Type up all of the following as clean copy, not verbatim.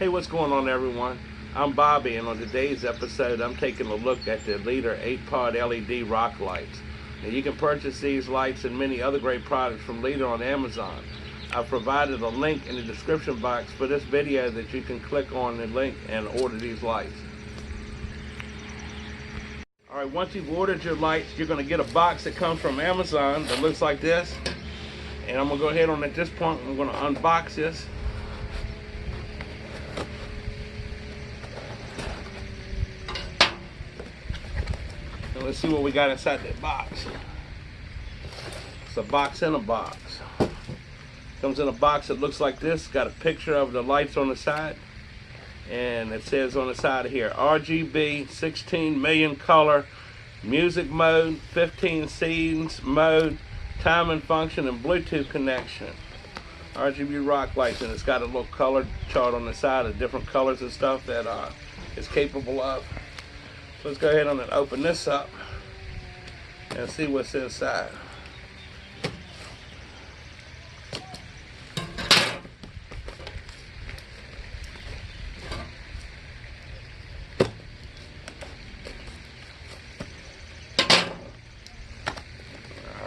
Hey, what's going on, everyone? I'm Bobby, and on today's episode I'm taking a look at the Ledur 8-pod LED Rock Lights. Now, you can purchase these lights and many other great products from Ledur on Amazon. I've provided a link in the description box for this video that you can click on the link and order these lights. Alright, once you've ordered your lights, you're going to get a box that comes from Amazon that looks like this. And I'm going to go ahead on at this point, I'm going to unbox this. And let's see what we got inside that box. It's a box in a box. Comes in a box that looks like this. Got a picture of the lights on the side. And it says on the side here, RGB 16 million color, music mode, 15 scenes mode, time and function, and Bluetooth connection. RGB Rock Lights, and it's got a little color chart on the side of different colors and stuff that it's capable of. So let's go ahead and open this up and see what's inside.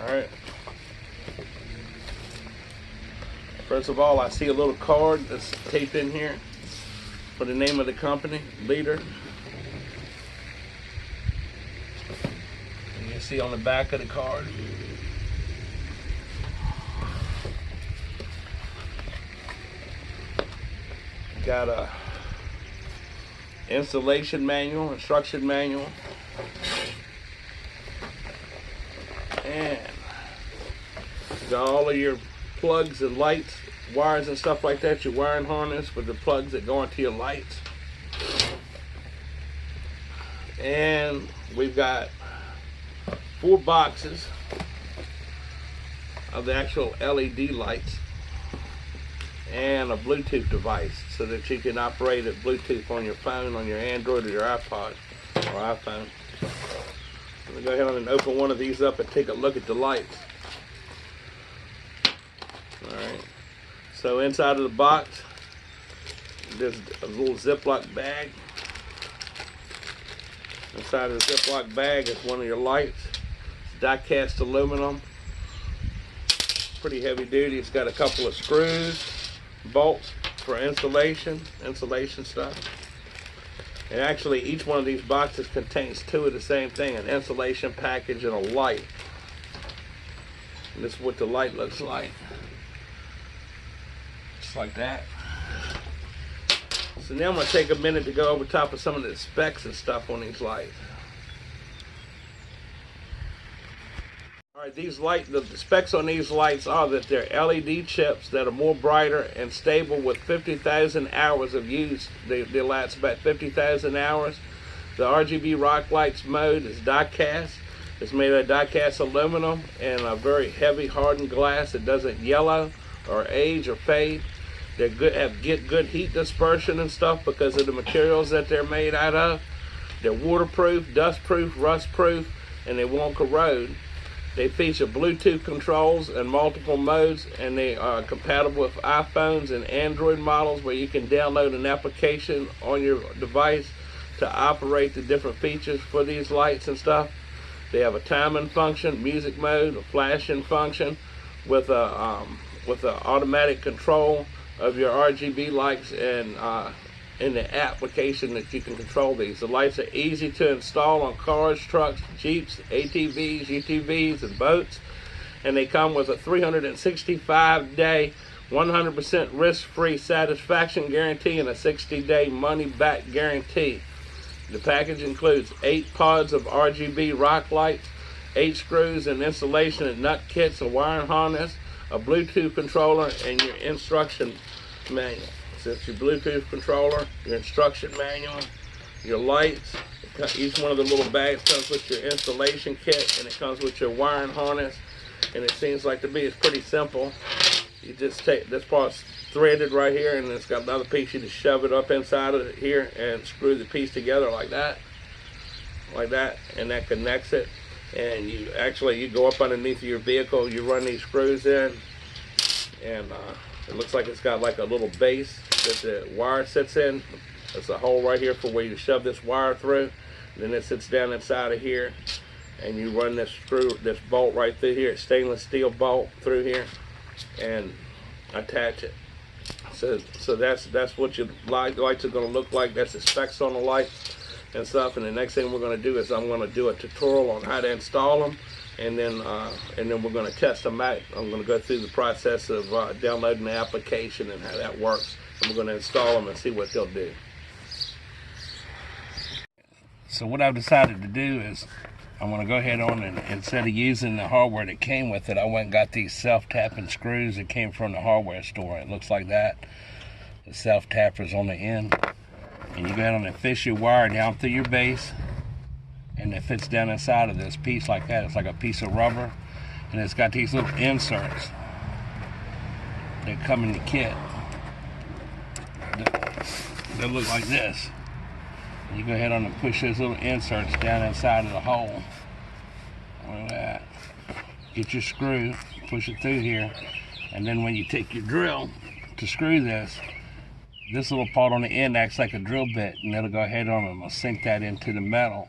Alright. First of all, I see a little card that's taped in here for the name of the company, Ledur. And you see on the back of the card, got a installation manual, instruction manual, and got all of your plugs and lights, wires and stuff like that, your wiring harness for the plugs that go into your lights. And we've got 4 boxes of the actual LED lights and a Bluetooth device so that you can operate it Bluetooth on your phone, on your Android or your iPod or iPhone. I'm going to go ahead and open one of these up and take a look at the lights. Alright, so inside of the box there's a little Ziploc bag. Inside of the Ziploc bag is one of your lights. It's die-cast aluminum, pretty heavy duty. It's got a couple of screws, bolts for insulation stuff. And actually each one of these boxes contains 2 of the same thing, an insulation package and a light. And this is what the light looks like. Just like that. So now I'm going to take a minute to go over top of some of the specs and stuff on these lights. Alright, the specs on these lights are that they're LED chips that are more brighter and stable with 50,000 hours of use. They last about 50,000 hours. The RGB Rock Lights mode is die-cast. It's made of die-cast aluminum and a very heavy hardened glass. It doesn't yellow or age or fade. They get good heat dispersion and stuff because of the materials that they're made out of. They're waterproof, dustproof, rustproof, and they won't corrode. They feature Bluetooth controls and multiple modes, and they are compatible with iPhones and Android models where you can download an application on your device to operate the different features for these lights and stuff. They have a timing function, music mode, a flashing function with a automatic control of your RGB lights, and in the application that you can control these. The lights are easy to install on cars, trucks, Jeeps, ATVs, UTVs, and boats. And they come with a 365-day, 100% risk-free satisfaction guarantee and a 60-day money-back guarantee. The package includes 8 pods of RGB rock lights, 8 screws and installation and nut kits, a wiring harness, a Bluetooth controller, and your instruction manual. So it's your Bluetooth controller, your instruction manual, your lights. Each one of the little bags comes with your installation kit, and it comes with your wiring harness. And it seems like to be it's pretty simple. You just take this part's threaded right here, and it's got another piece. You just shove it up inside of it here and screw the piece together like that, and that connects it. And you go up underneath your vehicle. You run these screws in, and It looks like it's got like a little base that the wire sits in. There's a hole right here for where you shove this wire through. Then it sits down inside of here, and you run this bolt right through here, stainless steel bolt through here, and attach it. So that's what your lights are going to look like. That's the specs on the lights and stuff. And the next thing we're going to do is I'm going to do a tutorial on how to install them, and then we're going to test them out. I'm going to go through the process of downloading the application and how that works, and we're going to install them and see what they'll do. So what I've decided to do is I'm going to go ahead on and instead of using the hardware that came with it, I went and got these self-tapping screws that came from the hardware store. It looks like that. The self-tappers on the end. And you go ahead and fish your wire down through your base, and it fits down inside of this piece like that. It's like a piece of rubber, and it's got these little inserts that come in the kit that look like this. You go ahead on and push those little inserts down inside of the hole. Like that. Get your screw, push it through here, and then when you take your drill to screw this little part on the end acts like a drill bit, and it'll go ahead on and sink that into the metal.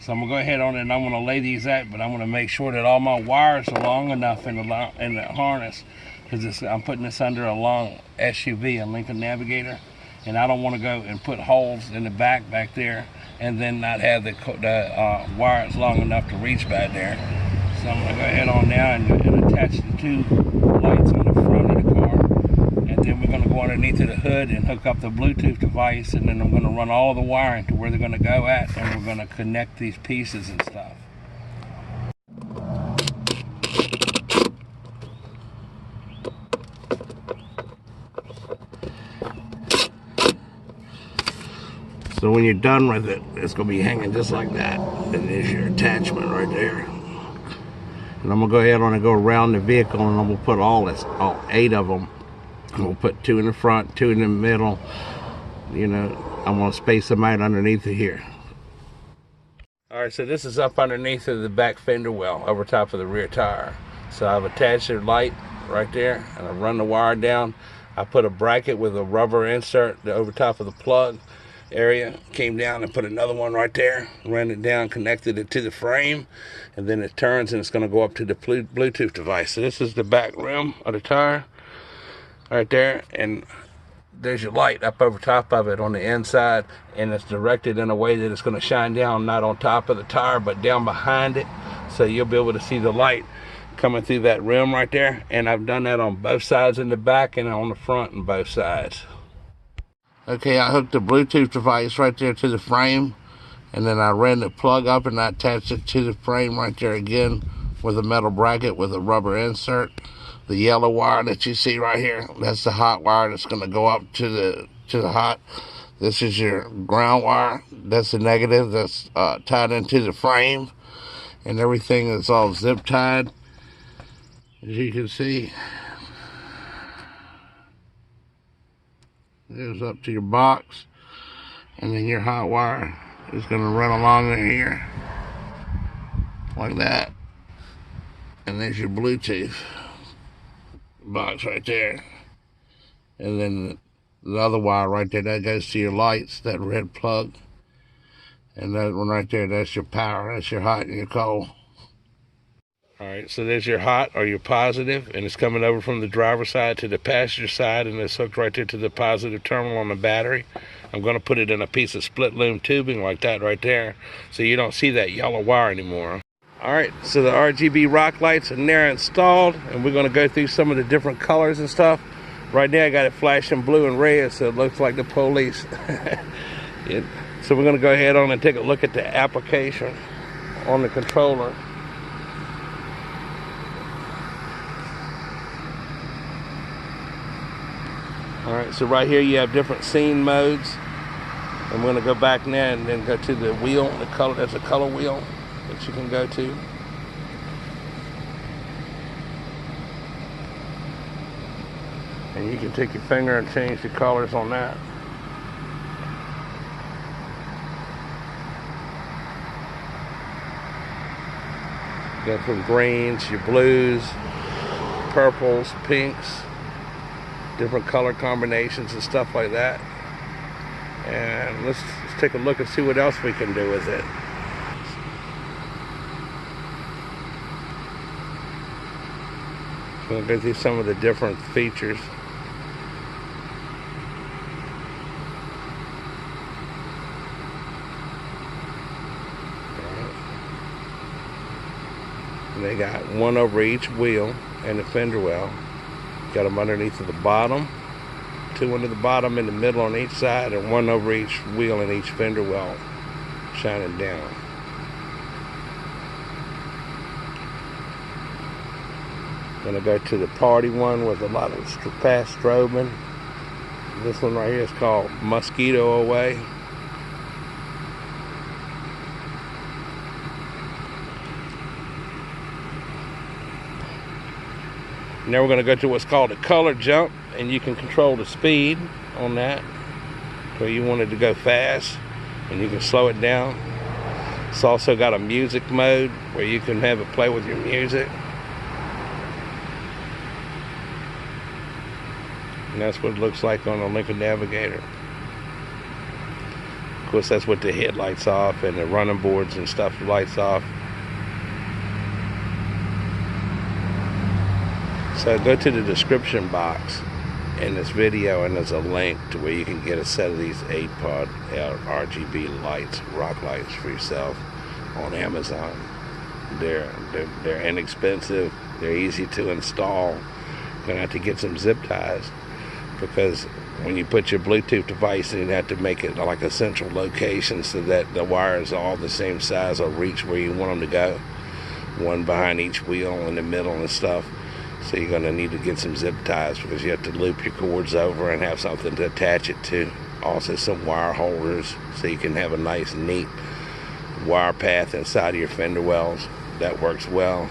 So I'm gonna go ahead on and I'm gonna lay these out, but I'm gonna make sure that all my wires are long enough in the harness, because I'm putting this under a long SUV, a Lincoln Navigator. And I don't want to go and put holes in the back there and then not have the wires long enough to reach back there. So I'm going to go ahead on now and attach the two lights on the front of the car. And then we're going to go underneath of the hood and hook up the Bluetooth device, and then I'm going to run all the wiring to where they're going to go at, and we're going to connect these pieces and stuff. So when you're done with it, it's going to be hanging just like that. And there's your attachment right there. And I'm going to go ahead and go around the vehicle, and I'm going to put all 8 of them. I'm going to put 2 in the front, 2 in the middle. You know, I'm going to space them out underneath of here. Alright, so this is up underneath of the back fender well, over top of the rear tire. So I've attached the light right there, and I run the wire down. I put a bracket with a rubber insert over top of the plug area, came down and put another one right there, ran it down, connected it to the frame, and then it turns and it's going to go up to the Bluetooth device. So this is the back rim of the tire right there, and there's your light up over top of it on the inside, and it's directed in a way that it's going to shine down, not on top of the tire but down behind it, so you'll be able to see the light coming through that rim right there. And I've done that on both sides in the back and on the front and both sides. Okay, I hooked the Bluetooth device right there to the frame, and then I ran the plug up and I attached it to the frame right there again with a metal bracket with a rubber insert. The yellow wire that you see right here, that's the hot wire that's going to go up to the hot. This is your ground wire. That's the negative that's tied into the frame, and everything is all zip tied, as you can see. It goes up to your box, and then your hot wire is going to run along in here like that, and there's your Bluetooth box right there, and then the other wire right there, that goes to your lights, that red plug, and that one right there, that's your power, that's your hot and your cold. Alright, so there's your hot or your positive, and it's coming over from the driver's side to the passenger side, and it's hooked right there to the positive terminal on the battery. I'm going to put it in a piece of split loom tubing like that right there, so you don't see that yellow wire anymore. Alright, so the RGB rock lights are now installed, and we're going to go through some of the different colors and stuff. Right now I got it flashing blue and red, so it looks like the police. So we're going to go ahead on and take a look at the application on the controller. Alright, so right here you have different scene modes. I'm going to go back now and then go to the wheel, the color. That's a color wheel that you can go to. And you can take your finger and change the colors on that. Got from greens, your blues, purples, pinks. different color combinations and stuff like that. And let's take a look and see what else we can do with it. So we'll go through some of the different features. And they got one over each wheel and the fender well. Got them underneath of the bottom, two under the bottom, in the middle on each side, and one over each wheel and each fender well shining down. Gonna go to the party one with a lot of fast strobing. This one right here is called Mosquito Away. Now we're going to go to what's called a color jump, and you can control the speed on that. So you want it to go fast, and you can slow it down. It's also got a music mode where you can have it play with your music. And that's what it looks like on the Lincoln Navigator. Of course, that's with the headlights off and the running boards and stuff lights off. So go to the description box in this video, and there's a link to where you can get a set of these 8-pod RGB lights, rock lights, for yourself on Amazon. They're inexpensive. They're easy to install. You're gonna have to get some zip ties, because when you put your Bluetooth device in, you have to make it like a central location so that the wires are all the same size or reach where you want them to go. One behind each wheel in the middle and stuff. So you're going to need to get some zip ties, because you have to loop your cords over and have something to attach it to. Also some wire holders so you can have a nice neat wire path inside of your fender wells. That works well.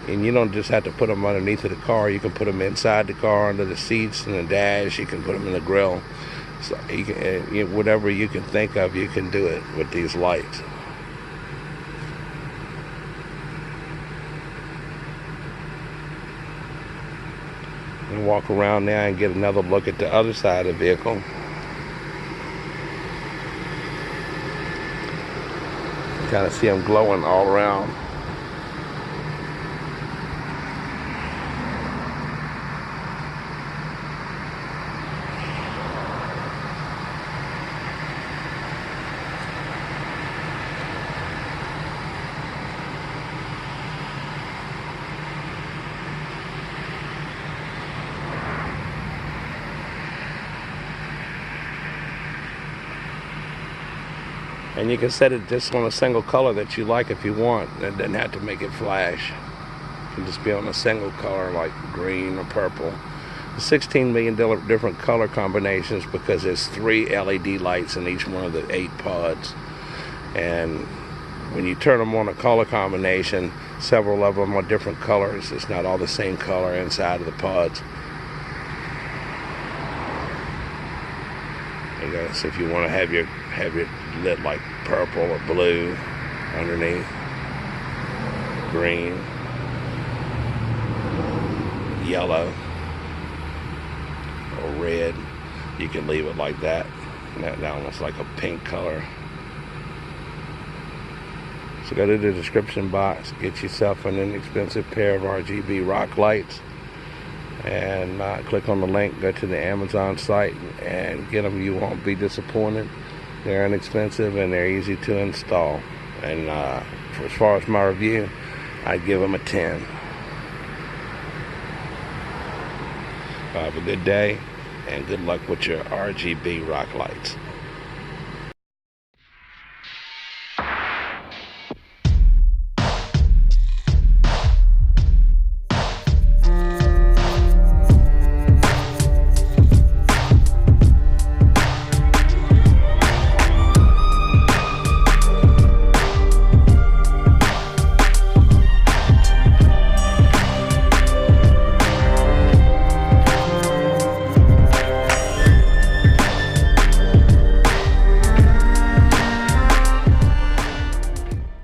And you don't just have to put them underneath of the car. You can put them inside the car, under the seats and the dash. You can put them in the grill. So you can, whatever you can think of, you can do it with these lights. And walk around now and get another look at the other side of the vehicle. Kind of see them glowing all around. And you can set it just on a single color that you like if you want. It doesn't have to make it flash. It can just be on a single color like green or purple. There's 16 million different color combinations, because there's 3 LED lights in each one of the 8 pods. And when you turn them on a color combination, several of them are different colors. It's not all the same color inside of the pods. You know, so if you want to have it lit like purple or blue underneath, green, yellow, or red, you can leave it like that. That almost like a pink color. So go to the description box, get yourself an inexpensive pair of RGB rock lights, and click on the link, go to the Amazon site and get them. You won't be disappointed. They're inexpensive and they're easy to install. And as far as my review, I'd give them a 10. Have a good day and good luck with your RGB rock lights.